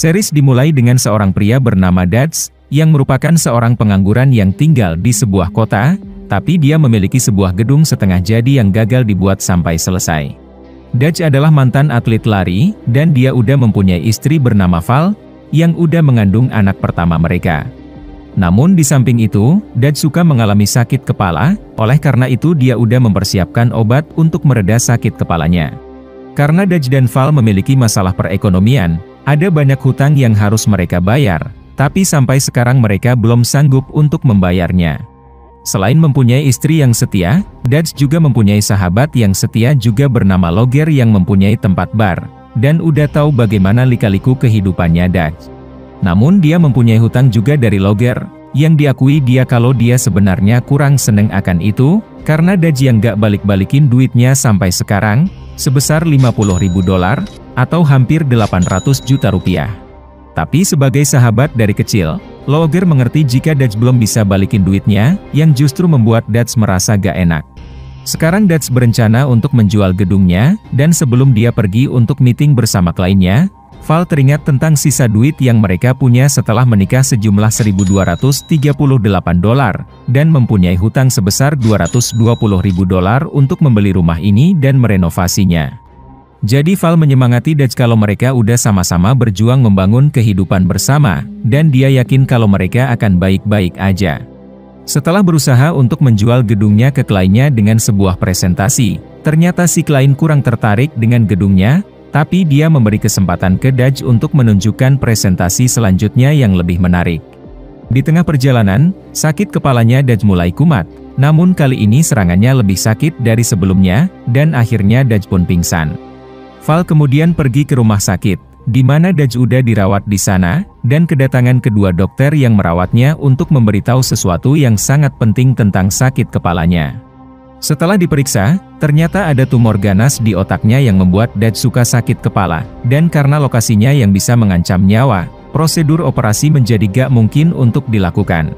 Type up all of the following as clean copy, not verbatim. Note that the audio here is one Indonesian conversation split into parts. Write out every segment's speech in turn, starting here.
Series dimulai dengan seorang pria bernama Dutch, yang merupakan seorang pengangguran yang tinggal di sebuah kota, tapi dia memiliki sebuah gedung setengah jadi yang gagal dibuat sampai selesai. Dutch adalah mantan atlet lari, dan dia udah mempunyai istri bernama Val, yang udah mengandung anak pertama mereka. Namun di samping itu, Dutch suka mengalami sakit kepala, oleh karena itu dia udah mempersiapkan obat untuk mereda sakit kepalanya. Karena Dutch dan Val memiliki masalah perekonomian, ada banyak hutang yang harus mereka bayar, tapi sampai sekarang mereka belum sanggup untuk membayarnya. Selain mempunyai istri yang setia, Dutch juga mempunyai sahabat yang setia juga bernama Logger yang mempunyai tempat bar, dan udah tahu bagaimana lika-liku kehidupannya Dutch. Namun dia mempunyai hutang juga dari Logger, yang diakui dia kalau dia sebenarnya kurang seneng akan itu, karena Dutch yang gak balik-balikin duitnya sampai sekarang, sebesar $50.000, atau hampir 800 juta rupiah. Tapi sebagai sahabat dari kecil, Logger mengerti jika Dutch belum bisa balikin duitnya, yang justru membuat Dutch merasa gak enak. Sekarang Dutch berencana untuk menjual gedungnya, dan sebelum dia pergi untuk meeting bersama kliennya, Val teringat tentang sisa duit yang mereka punya setelah menikah sejumlah $1.238, dan mempunyai hutang sebesar $220.000 untuk membeli rumah ini dan merenovasinya. Jadi Val menyemangati Dutch kalau mereka udah sama-sama berjuang membangun kehidupan bersama, dan dia yakin kalau mereka akan baik-baik aja. Setelah berusaha untuk menjual gedungnya ke kliennya dengan sebuah presentasi, ternyata si klien kurang tertarik dengan gedungnya, tapi dia memberi kesempatan ke Dutch untuk menunjukkan presentasi selanjutnya yang lebih menarik. Di tengah perjalanan, sakit kepalanya Dutch mulai kumat, namun kali ini serangannya lebih sakit dari sebelumnya, dan akhirnya Dutch pun pingsan. Val kemudian pergi ke rumah sakit, di mana Dutch udah dirawat di sana, dan kedatangan kedua dokter yang merawatnya untuk memberitahu sesuatu yang sangat penting tentang sakit kepalanya. Setelah diperiksa, ternyata ada tumor ganas di otaknya yang membuat Dutch suka sakit kepala, dan karena lokasinya yang bisa mengancam nyawa, prosedur operasi menjadi gak mungkin untuk dilakukan.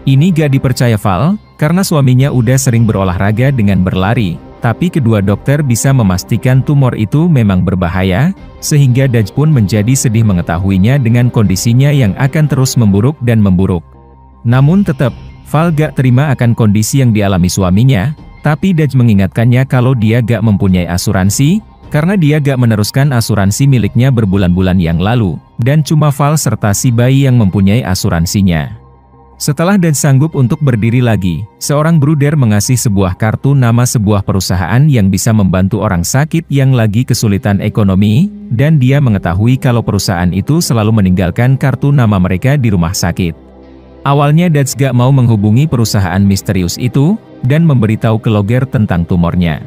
Ini gak dipercaya Val, karena suaminya udah sering berolahraga dengan berlari. Tapi kedua dokter bisa memastikan tumor itu memang berbahaya, sehingga Dutch pun menjadi sedih mengetahuinya dengan kondisinya yang akan terus memburuk dan memburuk. Namun tetap, Val gak terima akan kondisi yang dialami suaminya, tapi Dutch mengingatkannya kalau dia gak mempunyai asuransi, karena dia gak meneruskan asuransi miliknya berbulan-bulan yang lalu, dan cuma Val serta si bayi yang mempunyai asuransinya. Setelah Dutch sanggup untuk berdiri lagi, seorang bruder mengasih sebuah kartu nama sebuah perusahaan yang bisa membantu orang sakit yang lagi kesulitan ekonomi, dan dia mengetahui kalau perusahaan itu selalu meninggalkan kartu nama mereka di rumah sakit. Awalnya Dutch gak mau menghubungi perusahaan misterius itu, dan memberitahu ke Logger tentang tumornya.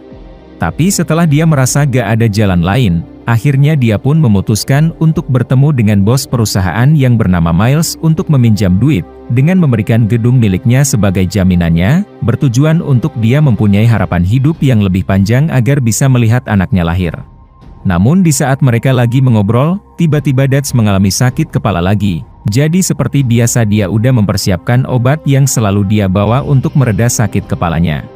Tapi setelah dia merasa gak ada jalan lain, akhirnya dia pun memutuskan untuk bertemu dengan bos perusahaan yang bernama Miles untuk meminjam duit, dengan memberikan gedung miliknya sebagai jaminannya, bertujuan untuk dia mempunyai harapan hidup yang lebih panjang agar bisa melihat anaknya lahir. Namun di saat mereka lagi mengobrol, tiba-tiba Dutch mengalami sakit kepala lagi. Jadi seperti biasa dia udah mempersiapkan obat yang selalu dia bawa untuk mereda sakit kepalanya.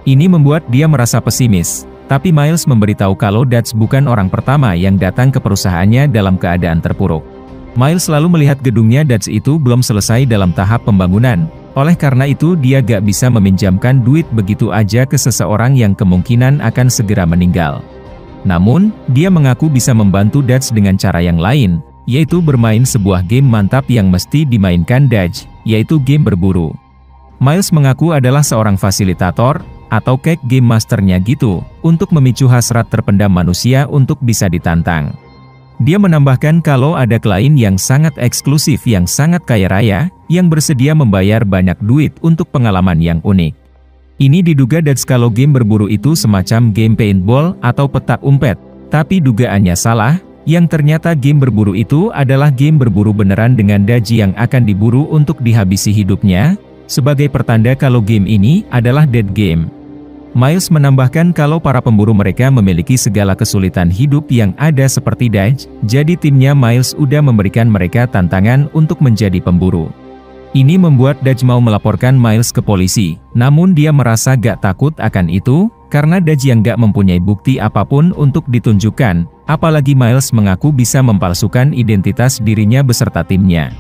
Ini membuat dia merasa pesimis, tapi Miles memberitahu kalau Dutch bukan orang pertama yang datang ke perusahaannya dalam keadaan terpuruk. Miles selalu melihat gedungnya Dutch itu belum selesai dalam tahap pembangunan, oleh karena itu dia gak bisa meminjamkan duit begitu aja ke seseorang yang kemungkinan akan segera meninggal. Namun, dia mengaku bisa membantu Dutch dengan cara yang lain, yaitu bermain sebuah game mantap yang mesti dimainkan Dutch, yaitu game berburu. Miles mengaku adalah seorang fasilitator, atau kayak game masternya gitu, untuk memicu hasrat terpendam manusia untuk bisa ditantang. Dia menambahkan kalau ada klien yang sangat eksklusif yang sangat kaya raya, yang bersedia membayar banyak duit untuk pengalaman yang unik. Ini diduga Dutch kalau game berburu itu semacam game paintball atau petak umpet, tapi dugaannya salah, yang ternyata game berburu itu adalah game berburu beneran dengan Dutch yang akan diburu untuk dihabisi hidupnya, sebagai pertanda kalau game ini adalah dead game. Miles menambahkan kalau para pemburu mereka memiliki segala kesulitan hidup yang ada seperti Dutch, jadi timnya Miles udah memberikan mereka tantangan untuk menjadi pemburu. Ini membuat Dutch mau melaporkan Miles ke polisi, namun dia merasa gak takut akan itu, karena Dutch yang gak mempunyai bukti apapun untuk ditunjukkan, apalagi Miles mengaku bisa mempalsukan identitas dirinya beserta timnya.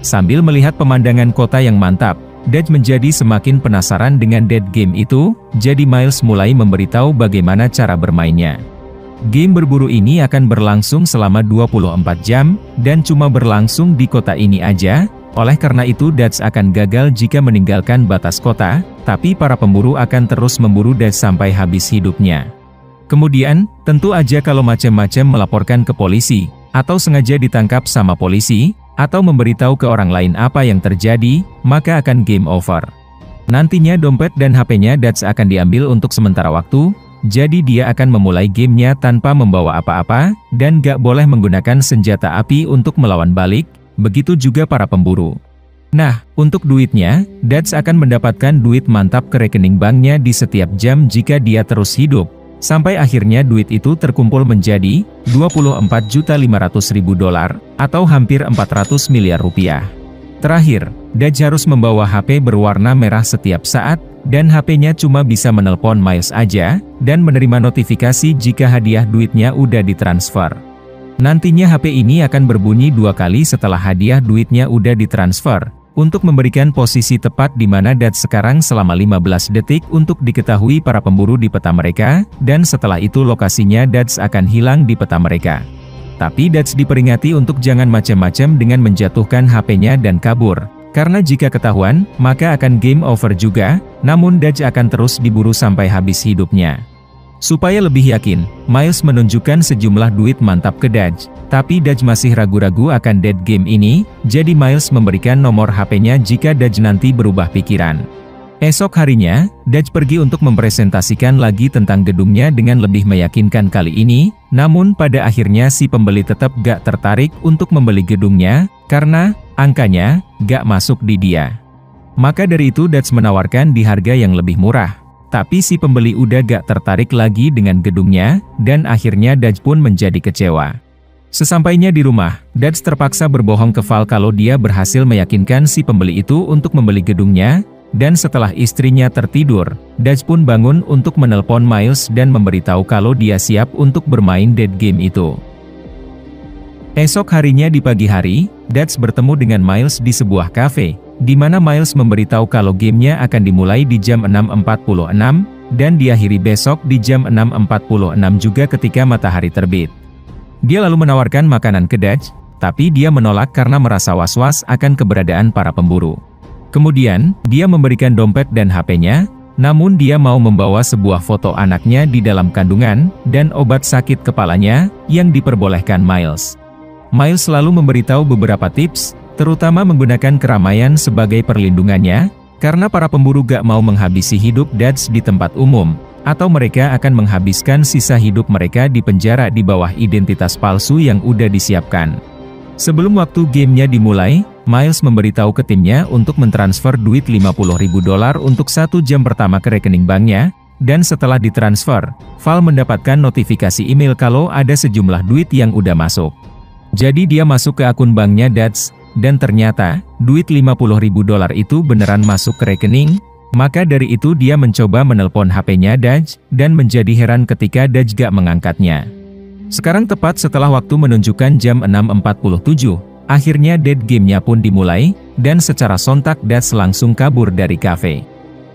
Sambil melihat pemandangan kota yang mantap, Dutch menjadi semakin penasaran dengan dead game itu, jadi Miles mulai memberitahu bagaimana cara bermainnya. Game berburu ini akan berlangsung selama 24 jam, dan cuma berlangsung di kota ini aja. Oleh karena itu Dutch akan gagal jika meninggalkan batas kota, tapi para pemburu akan terus memburu Dutch sampai habis hidupnya. Kemudian, tentu aja kalau macam-macam melaporkan ke polisi, atau sengaja ditangkap sama polisi, atau memberitahu ke orang lain apa yang terjadi, maka akan game over. Nantinya dompet dan HP-nya Dutch akan diambil untuk sementara waktu, jadi dia akan memulai gamenya tanpa membawa apa-apa, dan gak boleh menggunakan senjata api untuk melawan balik. Begitu juga para pemburu. Nah, untuk duitnya, Dutch akan mendapatkan duit mantap ke rekening banknya di setiap jam jika dia terus hidup. Sampai akhirnya duit itu terkumpul menjadi $24.500.000 atau hampir 400 miliar rupiah. Terakhir, Dutch harus membawa HP berwarna merah setiap saat, dan HP-nya cuma bisa menelpon Miles aja, dan menerima notifikasi jika hadiah duitnya udah ditransfer. Nantinya HP ini akan berbunyi 2 kali setelah hadiah duitnya udah ditransfer, untuk memberikan posisi tepat di mana Dutch sekarang selama 15 detik untuk diketahui para pemburu di peta mereka, dan setelah itu lokasinya Dutch akan hilang di peta mereka. Tapi Dutch diperingati untuk jangan macam-macam dengan menjatuhkan HP-nya dan kabur, karena jika ketahuan, maka akan game over juga, namun Dutch akan terus diburu sampai habis hidupnya. Supaya lebih yakin, Miles menunjukkan sejumlah duit mantap ke Dutch, tapi Dutch masih ragu-ragu akan dead game ini, jadi Miles memberikan nomor HP-nya jika Dutch nanti berubah pikiran. Esok harinya, Dutch pergi untuk mempresentasikan lagi tentang gedungnya dengan lebih meyakinkan kali ini, namun pada akhirnya si pembeli tetap gak tertarik untuk membeli gedungnya, karena angkanya gak masuk di dia. Maka dari itu Dutch menawarkan di harga yang lebih murah. Tapi si pembeli udah gak tertarik lagi dengan gedungnya, dan akhirnya Dutch pun menjadi kecewa. Sesampainya di rumah, Dutch terpaksa berbohong ke Val kalau dia berhasil meyakinkan si pembeli itu untuk membeli gedungnya, dan setelah istrinya tertidur, Dutch pun bangun untuk menelpon Miles dan memberitahu kalau dia siap untuk bermain dead game itu. Esok harinya di pagi hari, Dutch bertemu dengan Miles di sebuah kafe, di mana Miles memberitahu kalau gamenya akan dimulai di jam 6.46, dan diakhiri besok di jam 6.46 juga ketika matahari terbit. Dia lalu menawarkan makanan ke Dutch, tapi dia menolak karena merasa was-was akan keberadaan para pemburu. Kemudian, dia memberikan dompet dan HP-nya, namun dia mau membawa sebuah foto anaknya di dalam kandungan, dan obat sakit kepalanya, yang diperbolehkan Miles. Miles selalu memberitahu beberapa tips, terutama menggunakan keramaian sebagai perlindungannya, karena para pemburu gak mau menghabisi hidup Dutch di tempat umum, atau mereka akan menghabiskan sisa hidup mereka di penjara di bawah identitas palsu yang udah disiapkan. Sebelum waktu gamenya dimulai, Miles memberitahu ke timnya untuk mentransfer duit $50.000 untuk 1 jam pertama ke rekening banknya, dan setelah ditransfer, Val mendapatkan notifikasi email kalau ada sejumlah duit yang udah masuk. Jadi dia masuk ke akun banknya Dutch, dan ternyata, duit $50.000 itu beneran masuk ke rekening, maka dari itu dia mencoba menelpon HP-nya Dutch, dan menjadi heran ketika Dutch gak mengangkatnya. Sekarang tepat setelah waktu menunjukkan jam 6.47, akhirnya dead game-nya pun dimulai, dan secara sontak Dutch langsung kabur dari kafe.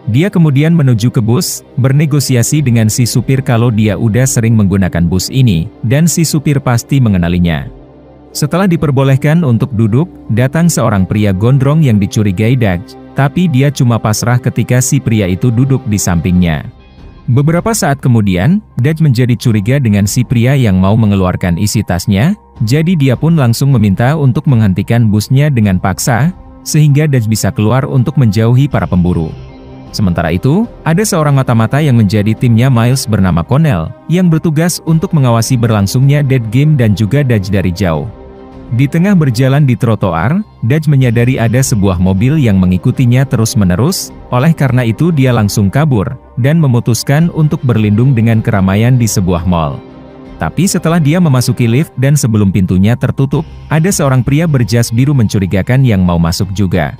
Dia kemudian menuju ke bus, bernegosiasi dengan si supir kalau dia udah sering menggunakan bus ini, dan si supir pasti mengenalinya. Setelah diperbolehkan untuk duduk, datang seorang pria gondrong yang dicurigai Dutch, tapi dia cuma pasrah ketika si pria itu duduk di sampingnya. Beberapa saat kemudian, Dutch menjadi curiga dengan si pria yang mau mengeluarkan isi tasnya, jadi dia pun langsung meminta untuk menghentikan busnya dengan paksa, sehingga Dutch bisa keluar untuk menjauhi para pemburu. Sementara itu, ada seorang mata-mata yang menjadi timnya Miles bernama Connell, yang bertugas untuk mengawasi berlangsungnya dead game dan juga Dutch dari jauh. Di tengah berjalan di trotoar, Dutch menyadari ada sebuah mobil yang mengikutinya terus-menerus, oleh karena itu dia langsung kabur, dan memutuskan untuk berlindung dengan keramaian di sebuah mall. Tapi setelah dia memasuki lift dan sebelum pintunya tertutup, ada seorang pria berjas biru mencurigakan yang mau masuk juga.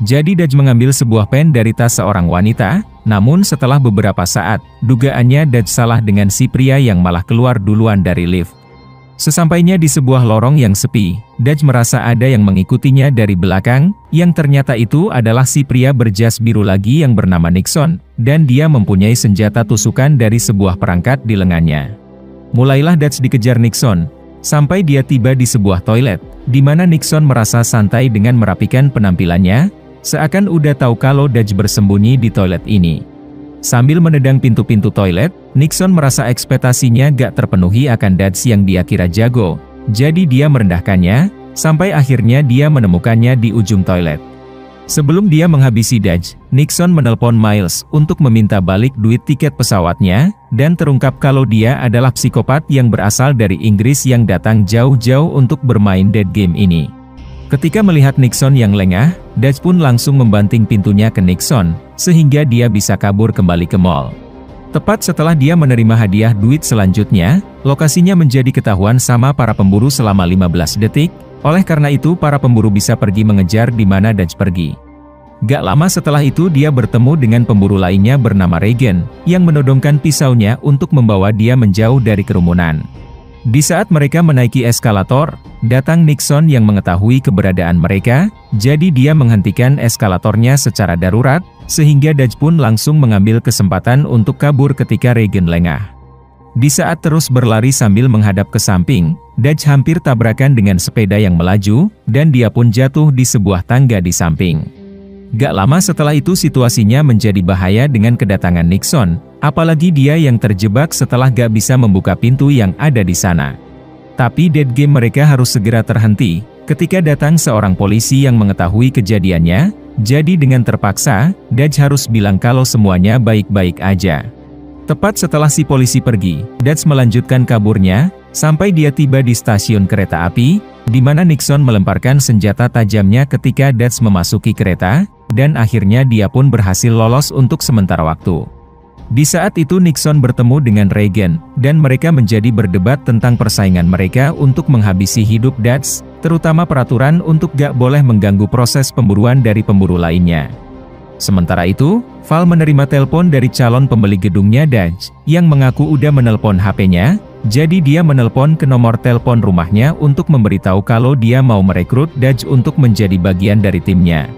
Jadi Dutch mengambil sebuah pen dari tas seorang wanita, Namun setelah beberapa saat, dugaannya Dutch salah dengan si pria yang malah keluar duluan dari lift. Sesampainya di sebuah lorong yang sepi, Dutch merasa ada yang mengikutinya dari belakang, yang ternyata itu adalah si pria berjas biru lagi yang bernama Nixon, dan dia mempunyai senjata tusukan dari sebuah perangkat di lengannya. Mulailah Dutch dikejar Nixon, sampai dia tiba di sebuah toilet, di mana Nixon merasa santai dengan merapikan penampilannya, seakan udah tahu kalau Dutch bersembunyi di toilet ini. Sambil menendang pintu-pintu toilet, Nixon merasa ekspektasinya gak terpenuhi akan Dutch yang dia kira jago. Jadi dia merendahkannya, sampai akhirnya dia menemukannya di ujung toilet. Sebelum dia menghabisi Dutch, Nixon menelpon Miles untuk meminta balik duit tiket pesawatnya, dan terungkap kalau dia adalah psikopat yang berasal dari Inggris yang datang jauh-jauh untuk bermain dead game ini. Ketika melihat Nixon yang lengah, Dutch pun langsung membanting pintunya ke Nixon, sehingga dia bisa kabur kembali ke mall. Tepat setelah dia menerima hadiah duit selanjutnya, lokasinya menjadi ketahuan sama para pemburu selama 15 detik, oleh karena itu para pemburu bisa pergi mengejar di mana Dutch pergi. Gak lama setelah itu dia bertemu dengan pemburu lainnya bernama Regan, yang menodongkan pisaunya untuk membawa dia menjauh dari kerumunan. Di saat mereka menaiki eskalator, datang Nixon yang mengetahui keberadaan mereka, jadi dia menghentikan eskalatornya secara darurat, sehingga Dutch pun langsung mengambil kesempatan untuk kabur ketika Regan lengah. Di saat terus berlari sambil menghadap ke samping, Dutch hampir tabrakan dengan sepeda yang melaju, dan dia pun jatuh di sebuah tangga di samping. Gak lama setelah itu situasinya menjadi bahaya dengan kedatangan Nixon, apalagi dia yang terjebak setelah gak bisa membuka pintu yang ada di sana. Tapi dead game mereka harus segera terhenti, ketika datang seorang polisi yang mengetahui kejadiannya, jadi dengan terpaksa, Dutch harus bilang kalau semuanya baik-baik aja. Tepat setelah si polisi pergi, Dutch melanjutkan kaburnya, sampai dia tiba di stasiun kereta api, di mana Nixon melemparkan senjata tajamnya ketika Dutch memasuki kereta, dan akhirnya dia pun berhasil lolos untuk sementara waktu. Di saat itu Nixon bertemu dengan Reagan, dan mereka menjadi berdebat tentang persaingan mereka untuk menghabisi hidup Dutch, terutama peraturan untuk gak boleh mengganggu proses pemburuan dari pemburu lainnya. Sementara itu, Val menerima telepon dari calon pembeli gedungnya Dutch, yang mengaku udah menelpon HP-nya, jadi dia menelpon ke nomor telepon rumahnya untuk memberitahu kalau dia mau merekrut Dutch untuk menjadi bagian dari timnya.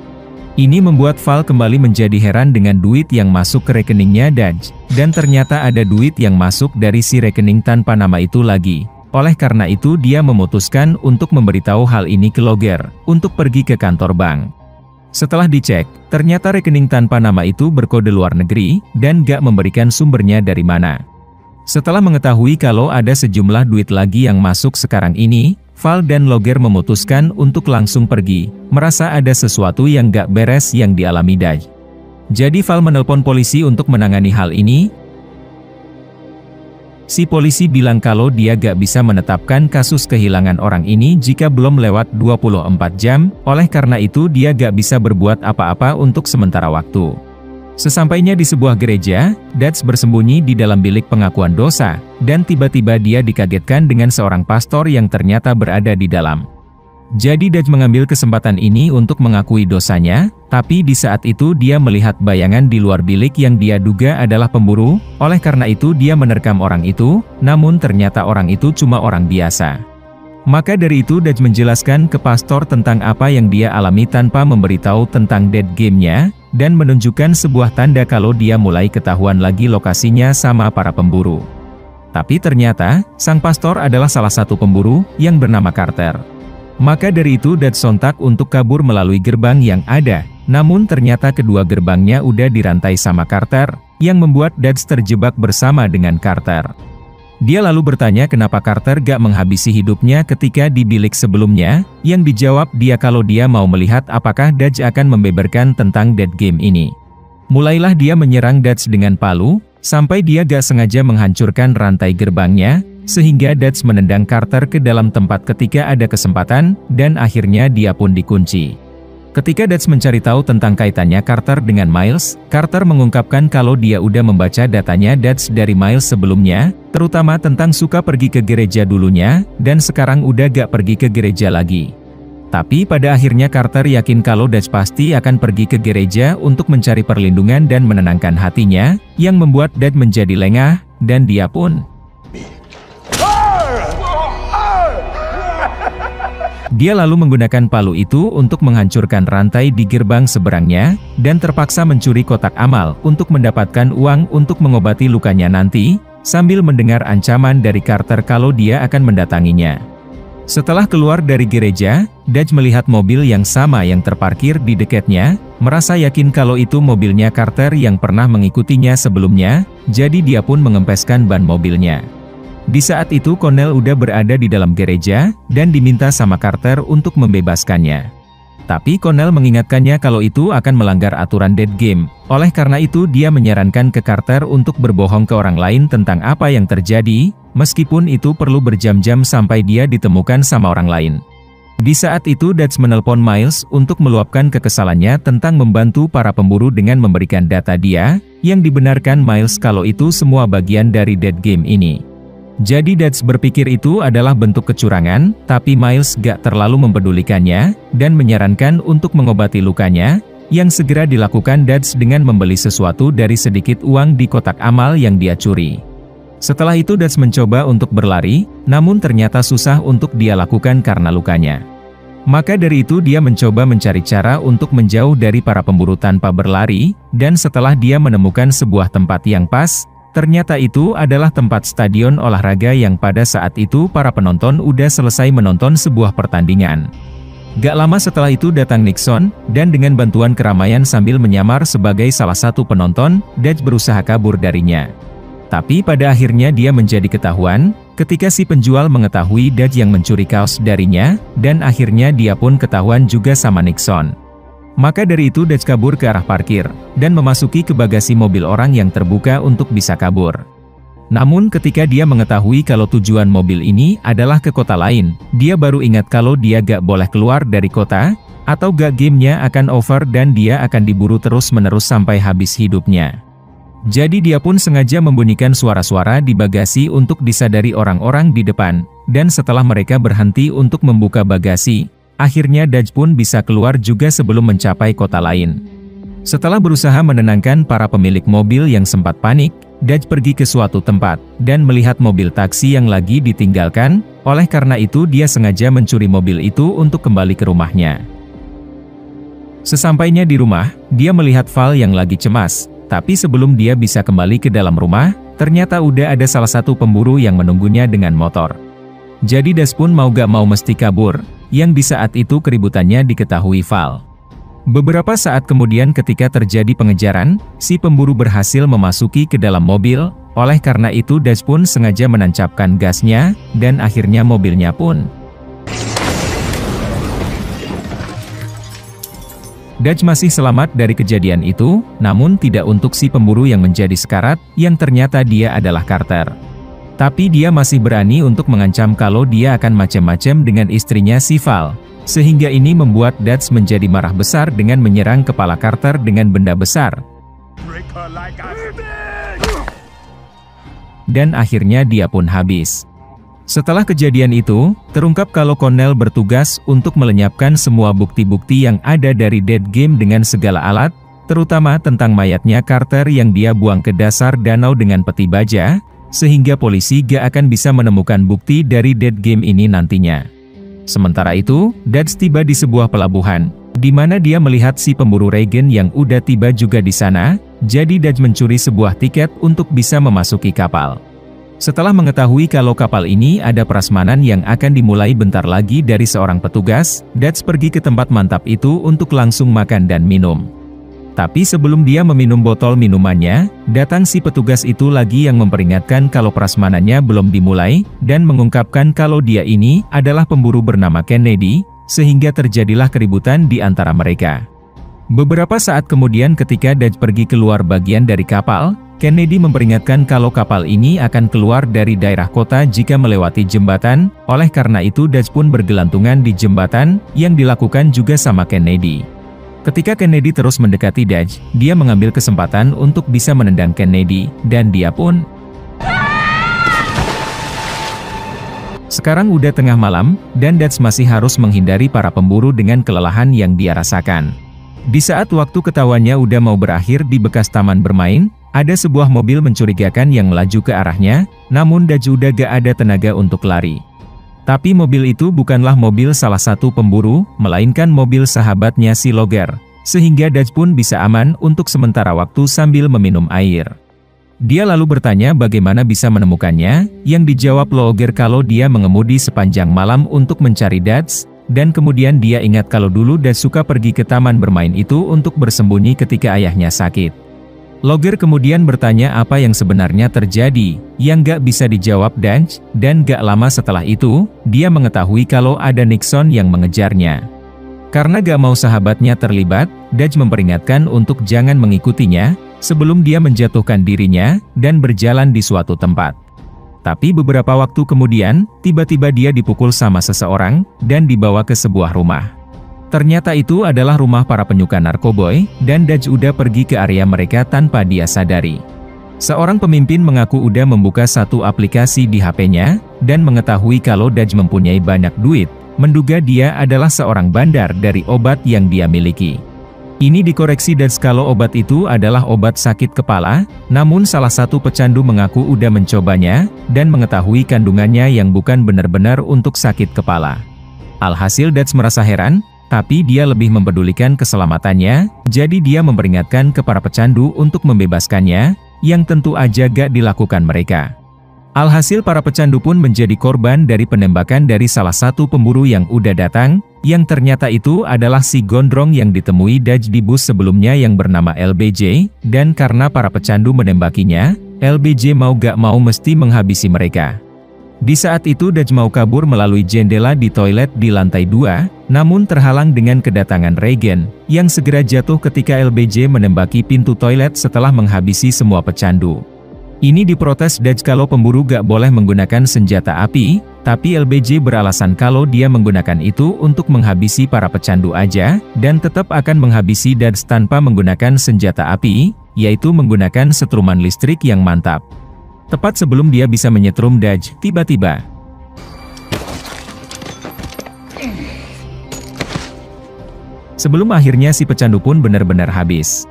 Ini membuat Val kembali menjadi heran dengan duit yang masuk ke rekeningnya Dutch, dan ternyata ada duit yang masuk dari si rekening tanpa nama itu lagi. Oleh karena itu dia memutuskan untuk memberitahu hal ini ke logger, untuk pergi ke kantor bank. Setelah dicek, ternyata rekening tanpa nama itu berkode luar negeri, dan gak memberikan sumbernya dari mana. Setelah mengetahui kalau ada sejumlah duit lagi yang masuk sekarang ini, Val dan logger memutuskan untuk langsung pergi, merasa ada sesuatu yang gak beres yang dialami Dutch. Jadi Val menelpon polisi untuk menangani hal ini. Si polisi bilang kalau dia gak bisa menetapkan kasus kehilangan orang ini jika belum lewat 24 jam, oleh karena itu dia gak bisa berbuat apa-apa untuk sementara waktu. Sesampainya di sebuah gereja, Dutch bersembunyi di dalam bilik pengakuan dosa, dan tiba-tiba dia dikagetkan dengan seorang pastor yang ternyata berada di dalam. Jadi Dutch mengambil kesempatan ini untuk mengakui dosanya, tapi di saat itu dia melihat bayangan di luar bilik yang dia duga adalah pemburu, oleh karena itu dia menerkam orang itu, namun ternyata orang itu cuma orang biasa. Maka dari itu Dutch menjelaskan ke pastor tentang apa yang dia alami tanpa memberitahu tentang dead game-nya, dan menunjukkan sebuah tanda kalau dia mulai ketahuan lagi lokasinya sama para pemburu. Tapi ternyata, sang pastor adalah salah satu pemburu, yang bernama Carter. Maka dari itu Dutch sontak untuk kabur melalui gerbang yang ada, namun ternyata kedua gerbangnya udah dirantai sama Carter, yang membuat Dutch terjebak bersama dengan Carter. Dia lalu bertanya kenapa Carter gak menghabisi hidupnya ketika di bilik sebelumnya, yang dijawab dia kalau dia mau melihat apakah Dutch akan membeberkan tentang dead game ini. Mulailah dia menyerang Dutch dengan palu, sampai dia gak sengaja menghancurkan rantai gerbangnya, sehingga Dutch menendang Carter ke dalam tempat ketika ada kesempatan, dan akhirnya dia pun dikunci. Ketika Dutch mencari tahu tentang kaitannya Carter dengan Miles, Carter mengungkapkan kalau dia udah membaca datanya Dutch dari Miles sebelumnya, terutama tentang suka pergi ke gereja dulunya, dan sekarang udah gak pergi ke gereja lagi. Tapi pada akhirnya Carter yakin kalau Dutch pasti akan pergi ke gereja untuk mencari perlindungan dan menenangkan hatinya, yang membuat Dutch menjadi lengah, dan dia pun dia lalu menggunakan palu itu untuk menghancurkan rantai di gerbang seberangnya, dan terpaksa mencuri kotak amal untuk mendapatkan uang untuk mengobati lukanya nanti, sambil mendengar ancaman dari Carter kalau dia akan mendatanginya. Setelah keluar dari gereja, Dutch melihat mobil yang sama yang terparkir di dekatnya, merasa yakin kalau itu mobilnya Carter yang pernah mengikutinya sebelumnya, jadi dia pun mengempeskan ban mobilnya. Di saat itu Connell udah berada di dalam gereja, dan diminta sama Carter untuk membebaskannya. Tapi Connell mengingatkannya kalau itu akan melanggar aturan dead game, oleh karena itu dia menyarankan ke Carter untuk berbohong ke orang lain tentang apa yang terjadi, meskipun itu perlu berjam-jam sampai dia ditemukan sama orang lain. Di saat itu Dutch menelpon Miles untuk meluapkan kekesalannya tentang membantu para pemburu dengan memberikan data dia, yang dibenarkan Miles kalau itu semua bagian dari dead game ini. Jadi Dutch berpikir itu adalah bentuk kecurangan, tapi Miles gak terlalu mempedulikannya, dan menyarankan untuk mengobati lukanya, yang segera dilakukan Dutch dengan membeli sesuatu dari sedikit uang di kotak amal yang dia curi. Setelah itu Dutch mencoba untuk berlari, namun ternyata susah untuk dia lakukan karena lukanya. Maka dari itu dia mencoba mencari cara untuk menjauh dari para pemburu tanpa berlari, dan setelah dia menemukan sebuah tempat yang pas, ternyata itu adalah tempat stadion olahraga yang pada saat itu para penonton udah selesai menonton sebuah pertandingan. Gak lama setelah itu datang Nixon, dan dengan bantuan keramaian sambil menyamar sebagai salah satu penonton, Dutch berusaha kabur darinya. Tapi pada akhirnya dia menjadi ketahuan, ketika si penjual mengetahui Dutch yang mencuri kaos darinya, dan akhirnya dia pun ketahuan juga sama Nixon. Maka dari itu Dutch kabur ke arah parkir, dan memasuki ke bagasi mobil orang yang terbuka untuk bisa kabur. Namun ketika dia mengetahui kalau tujuan mobil ini adalah ke kota lain, dia baru ingat kalau dia gak boleh keluar dari kota, atau gak gamenya akan over dan dia akan diburu terus-menerus sampai habis hidupnya. Jadi dia pun sengaja membunyikan suara-suara di bagasi untuk disadari orang-orang di depan, dan setelah mereka berhenti untuk membuka bagasi, akhirnya Dutch pun bisa keluar juga sebelum mencapai kota lain. Setelah berusaha menenangkan para pemilik mobil yang sempat panik, Dutch pergi ke suatu tempat, dan melihat mobil taksi yang lagi ditinggalkan, oleh karena itu dia sengaja mencuri mobil itu untuk kembali ke rumahnya. Sesampainya di rumah, dia melihat Val yang lagi cemas, tapi sebelum dia bisa kembali ke dalam rumah, ternyata udah ada salah satu pemburu yang menunggunya dengan motor. Jadi Dutch pun mau gak mau mesti kabur, yang di saat itu keributannya diketahui Val. Beberapa saat kemudian ketika terjadi pengejaran, si pemburu berhasil memasuki ke dalam mobil, oleh karena itu Dutch pun sengaja menancapkan gasnya, dan akhirnya mobilnya pun. Dutch masih selamat dari kejadian itu, namun tidak untuk si pemburu yang menjadi sekarat, yang ternyata dia adalah Carter. Tapi dia masih berani untuk mengancam kalau dia akan macam-macam dengan istrinya si Val, sehingga ini membuat Dutch menjadi marah besar dengan menyerang kepala Carter dengan benda besar. Dan akhirnya dia pun habis. Setelah kejadian itu, terungkap kalau Connell bertugas untuk melenyapkan semua bukti-bukti yang ada dari dead game dengan segala alat, terutama tentang mayatnya Carter yang dia buang ke dasar danau dengan peti baja, sehingga polisi gak akan bisa menemukan bukti dari dead game ini nantinya. Sementara itu, Dutch tiba di sebuah pelabuhan, di mana dia melihat si pemburu Reagan yang udah tiba juga di sana, jadi Dutch mencuri sebuah tiket untuk bisa memasuki kapal. Setelah mengetahui kalau kapal ini ada prasmanan yang akan dimulai bentar lagi dari seorang petugas, Dutch pergi ke tempat mantap itu untuk langsung makan dan minum. Tapi sebelum dia meminum botol minumannya, datang si petugas itu lagi yang memperingatkan kalau prasmanannya belum dimulai, dan mengungkapkan kalau dia ini adalah pemburu bernama Kennedy, sehingga terjadilah keributan di antara mereka. Beberapa saat kemudian ketika Dutch pergi keluar bagian dari kapal, Kennedy memperingatkan kalau kapal ini akan keluar dari daerah kota jika melewati jembatan, oleh karena itu Dutch pun bergelantungan di jembatan, yang dilakukan juga sama Kennedy. Ketika Kennedy terus mendekati Dutch, dia mengambil kesempatan untuk bisa menendang Kennedy, dan dia pun Sekarang udah tengah malam, dan Dutch masih harus menghindari para pemburu dengan kelelahan yang dia rasakan. Di saat waktu ketahuannya udah mau berakhir di bekas taman bermain, ada sebuah mobil mencurigakan yang melaju ke arahnya, namun Dutch udah gak ada tenaga untuk lari. Tapi mobil itu bukanlah mobil salah satu pemburu, melainkan mobil sahabatnya si Logger, sehingga Dutch pun bisa aman untuk sementara waktu sambil meminum air. Dia lalu bertanya bagaimana bisa menemukannya, yang dijawab Logger kalau dia mengemudi sepanjang malam untuk mencari Dutch, dan kemudian dia ingat kalau dulu Dutch suka pergi ke taman bermain itu untuk bersembunyi ketika ayahnya sakit. Logger kemudian bertanya apa yang sebenarnya terjadi, yang gak bisa dijawab Dutch, dan gak lama setelah itu, dia mengetahui kalau ada Nixon yang mengejarnya. Karena gak mau sahabatnya terlibat, Dutch memperingatkan untuk jangan mengikutinya, sebelum dia menjatuhkan dirinya, dan berjalan di suatu tempat. Tapi beberapa waktu kemudian, tiba-tiba dia dipukul sama seseorang, dan dibawa ke sebuah rumah. Ternyata itu adalah rumah para penyuka narkoboy, dan Dutch udah pergi ke area mereka tanpa dia sadari. Seorang pemimpin mengaku udah membuka satu aplikasi di HP-nya, dan mengetahui kalau Dutch mempunyai banyak duit, menduga dia adalah seorang bandar dari obat yang dia miliki. Ini dikoreksi Dutch kalau obat itu adalah obat sakit kepala, namun salah satu pecandu mengaku udah mencobanya, dan mengetahui kandungannya yang bukan benar-benar untuk sakit kepala. Alhasil Dutch merasa heran, tapi dia lebih mempedulikan keselamatannya, jadi dia memperingatkan ke para pecandu untuk membebaskannya, yang tentu aja gak dilakukan mereka. Alhasil para pecandu pun menjadi korban dari penembakan dari salah satu pemburu yang udah datang, yang ternyata itu adalah si gondrong yang ditemui Dutch di bus sebelumnya yang bernama LBJ, dan karena para pecandu menembakinya, LBJ mau gak mau mesti menghabisi mereka. Di saat itu Dutch mau kabur melalui jendela di toilet di lantai 2, namun terhalang dengan kedatangan Reagan, yang segera jatuh ketika LBJ menembaki pintu toilet setelah menghabisi semua pecandu. Ini diprotes Dutch kalau pemburu gak boleh menggunakan senjata api, tapi LBJ beralasan kalau dia menggunakan itu untuk menghabisi para pecandu aja, dan tetap akan menghabisi Dutch tanpa menggunakan senjata api, yaitu menggunakan setruman listrik yang mantap. Tepat sebelum dia bisa menyetrum Dutch, tiba-tiba sebelum akhirnya si pecandu pun benar-benar habis.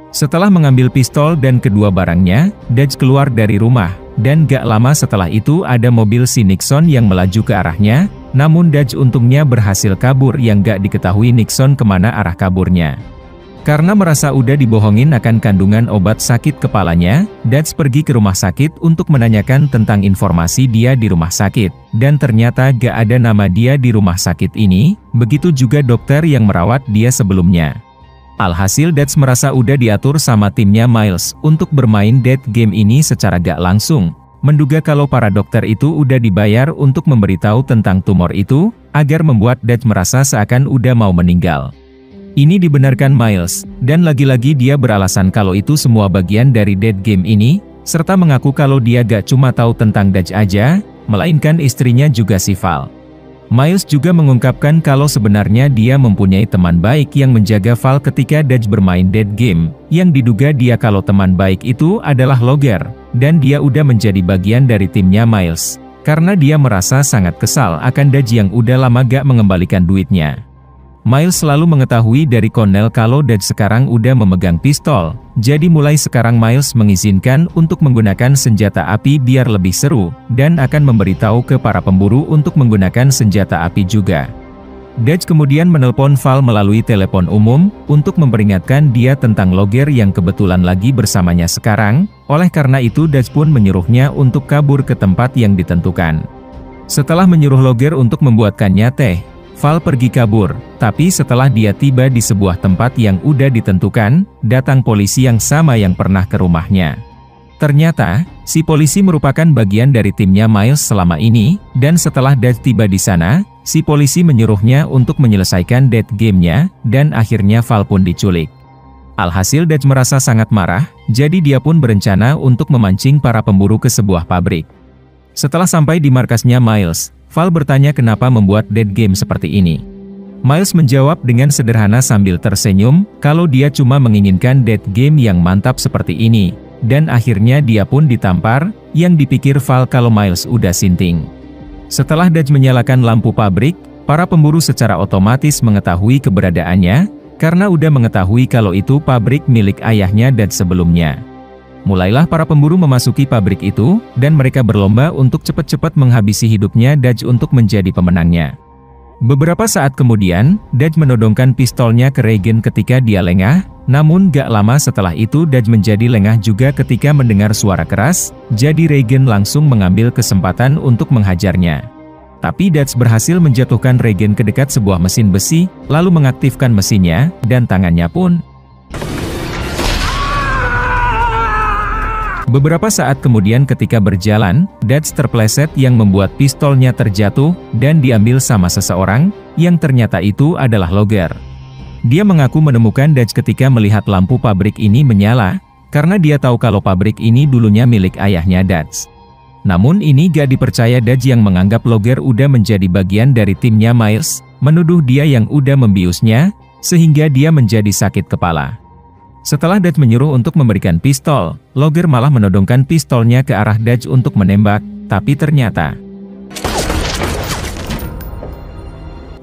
Setelah mengambil pistol dan kedua barangnya, Dutch keluar dari rumah, dan gak lama setelah itu ada mobil si Nixon yang melaju ke arahnya, namun Dutch untungnya berhasil kabur yang gak diketahui Nixon kemana arah kaburnya. Karena merasa udah dibohongin akan kandungan obat sakit kepalanya, Dutch pergi ke rumah sakit untuk menanyakan tentang informasi dia di rumah sakit, dan ternyata gak ada nama dia di rumah sakit ini, begitu juga dokter yang merawat dia sebelumnya. Alhasil Dutch merasa udah diatur sama timnya Miles untuk bermain dead game ini secara gak langsung, menduga kalau para dokter itu udah dibayar untuk memberitahu tentang tumor itu, agar membuat Dutch merasa seakan udah mau meninggal. Ini dibenarkan Miles, dan lagi-lagi dia beralasan kalau itu semua bagian dari dead game ini, serta mengaku kalau dia gak cuma tahu tentang Dutch aja, melainkan istrinya juga si Val. Miles juga mengungkapkan kalau sebenarnya dia mempunyai teman baik yang menjaga Val ketika Dutch bermain dead game, yang diduga dia kalau teman baik itu adalah Logger, dan dia udah menjadi bagian dari timnya Miles, karena dia merasa sangat kesal akan Dutch yang udah lama gak mengembalikan duitnya. Miles selalu mengetahui dari Connell kalau Dutch sekarang udah memegang pistol, jadi mulai sekarang Miles mengizinkan untuk menggunakan senjata api biar lebih seru, dan akan memberitahu ke para pemburu untuk menggunakan senjata api juga. Dutch kemudian menelpon Val melalui telepon umum, untuk memperingatkan dia tentang Logger yang kebetulan lagi bersamanya sekarang, oleh karena itu Dutch pun menyuruhnya untuk kabur ke tempat yang ditentukan. Setelah menyuruh Logger untuk membuatkannya teh, Val pergi kabur, tapi setelah dia tiba di sebuah tempat yang udah ditentukan, datang polisi yang sama yang pernah ke rumahnya. Ternyata, si polisi merupakan bagian dari timnya Miles selama ini, dan setelah Dutch tiba di sana, si polisi menyuruhnya untuk menyelesaikan dead game-nya, dan akhirnya Val pun diculik. Alhasil Dutch merasa sangat marah, jadi dia pun berencana untuk memancing para pemburu ke sebuah pabrik. Setelah sampai di markasnya Miles, Val bertanya kenapa membuat dead game seperti ini. Miles menjawab dengan sederhana sambil tersenyum, kalau dia cuma menginginkan dead game yang mantap seperti ini, dan akhirnya dia pun ditampar, yang dipikir Val kalau Miles udah sinting. Setelah Dutch menyalakan lampu pabrik, para pemburu secara otomatis mengetahui keberadaannya, karena udah mengetahui kalau itu pabrik milik ayahnya Dutch sebelumnya. Mulailah para pemburu memasuki pabrik itu, dan mereka berlomba untuk cepat-cepat menghabisi hidupnya Dutch untuk menjadi pemenangnya. Beberapa saat kemudian, Dutch menodongkan pistolnya ke Reagan ketika dia lengah, namun gak lama setelah itu Dutch menjadi lengah juga ketika mendengar suara keras, jadi Reagan langsung mengambil kesempatan untuk menghajarnya. Tapi Dutch berhasil menjatuhkan Reagan ke dekat sebuah mesin besi, lalu mengaktifkan mesinnya, dan tangannya pun. Beberapa saat kemudian ketika berjalan, Dutch terpleset yang membuat pistolnya terjatuh, dan diambil sama seseorang, yang ternyata itu adalah Logger. Dia mengaku menemukan Dutch ketika melihat lampu pabrik ini menyala, karena dia tahu kalau pabrik ini dulunya milik ayahnya Dutch. Namun ini gak dipercaya Dutch yang menganggap Logger udah menjadi bagian dari timnya Miles, menuduh dia yang udah membiusnya, sehingga dia menjadi sakit kepala. Setelah Dutch menyuruh untuk memberikan pistol, Logger malah menodongkan pistolnya ke arah Dutch untuk menembak, tapi ternyata.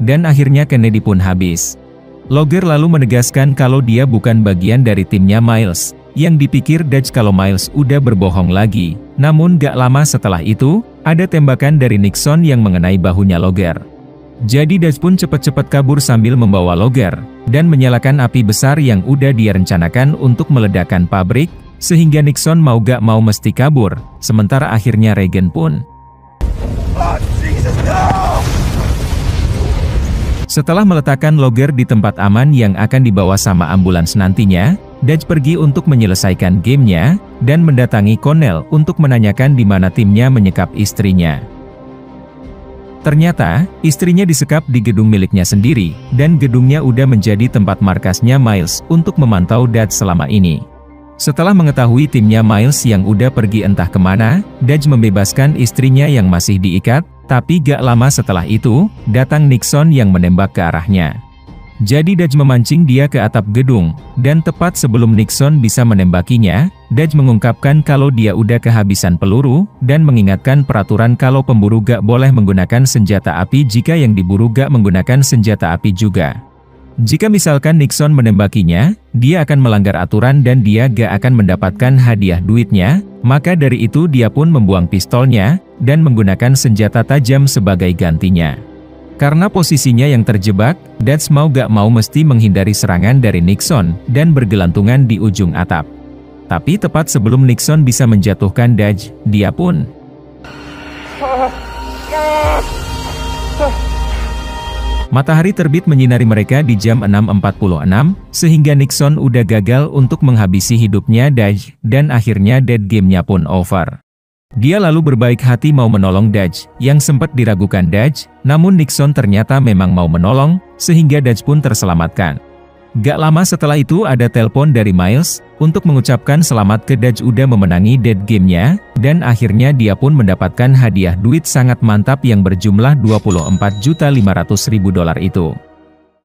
Dan akhirnya Kennedy pun habis. Logger lalu menegaskan kalau dia bukan bagian dari timnya Miles, yang dipikir Dutch kalau Miles udah berbohong lagi. Namun gak lama setelah itu, ada tembakan dari Nixon yang mengenai bahunya Logger. Jadi Dutch pun cepat-cepat kabur sambil membawa Logger, dan menyalakan api besar yang udah dia rencanakan untuk meledakkan pabrik, sehingga Nixon mau gak mau mesti kabur, sementara akhirnya Reagan pun. Setelah meletakkan Logger di tempat aman yang akan dibawa sama ambulans nantinya, Dutch pergi untuk menyelesaikan gamenya, dan mendatangi Connell untuk menanyakan di mana timnya menyekap istrinya. Ternyata, istrinya disekap di gedung miliknya sendiri, dan gedungnya udah menjadi tempat markasnya Miles untuk memantau Dutch selama ini. Setelah mengetahui timnya Miles yang udah pergi entah kemana, Dutch membebaskan istrinya yang masih diikat, tapi gak lama setelah itu, datang Nixon yang menembak ke arahnya. Jadi Dutch memancing dia ke atap gedung, dan tepat sebelum Nixon bisa menembakinya, Dutch mengungkapkan kalau dia udah kehabisan peluru, dan mengingatkan peraturan kalau pemburu gak boleh menggunakan senjata api jika yang diburu gak menggunakan senjata api juga. Jika misalkan Nixon menembakinya, dia akan melanggar aturan dan dia gak akan mendapatkan hadiah duitnya, maka dari itu dia pun membuang pistolnya, dan menggunakan senjata tajam sebagai gantinya. Karena posisinya yang terjebak, Dutch mau gak mau mesti menghindari serangan dari Nixon, dan bergelantungan di ujung atap. Tapi tepat sebelum Nixon bisa menjatuhkan Dutch, dia pun. Matahari terbit menyinari mereka di jam 6.46, sehingga Nixon udah gagal untuk menghabisi hidupnya Dutch, dan akhirnya dead game-nya pun over. Dia lalu berbaik hati mau menolong Dutch, yang sempat diragukan Dutch, namun Nixon ternyata memang mau menolong, sehingga Dutch pun terselamatkan. Gak lama setelah itu ada telepon dari Miles, untuk mengucapkan selamat ke Dutch udah memenangi dead game-nya, dan akhirnya dia pun mendapatkan hadiah duit sangat mantap yang berjumlah $24.500.000 itu.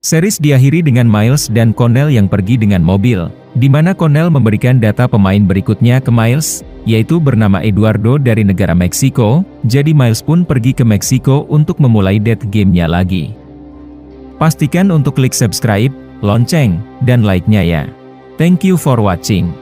Series diakhiri dengan Miles dan Connell yang pergi dengan mobil, di mana Connell memberikan data pemain berikutnya ke Miles, yaitu bernama Eduardo dari negara Meksiko, jadi Miles pun pergi ke Meksiko untuk memulai dead game-nya lagi. Pastikan untuk klik subscribe, lonceng, dan like-nya ya. Thank you for watching.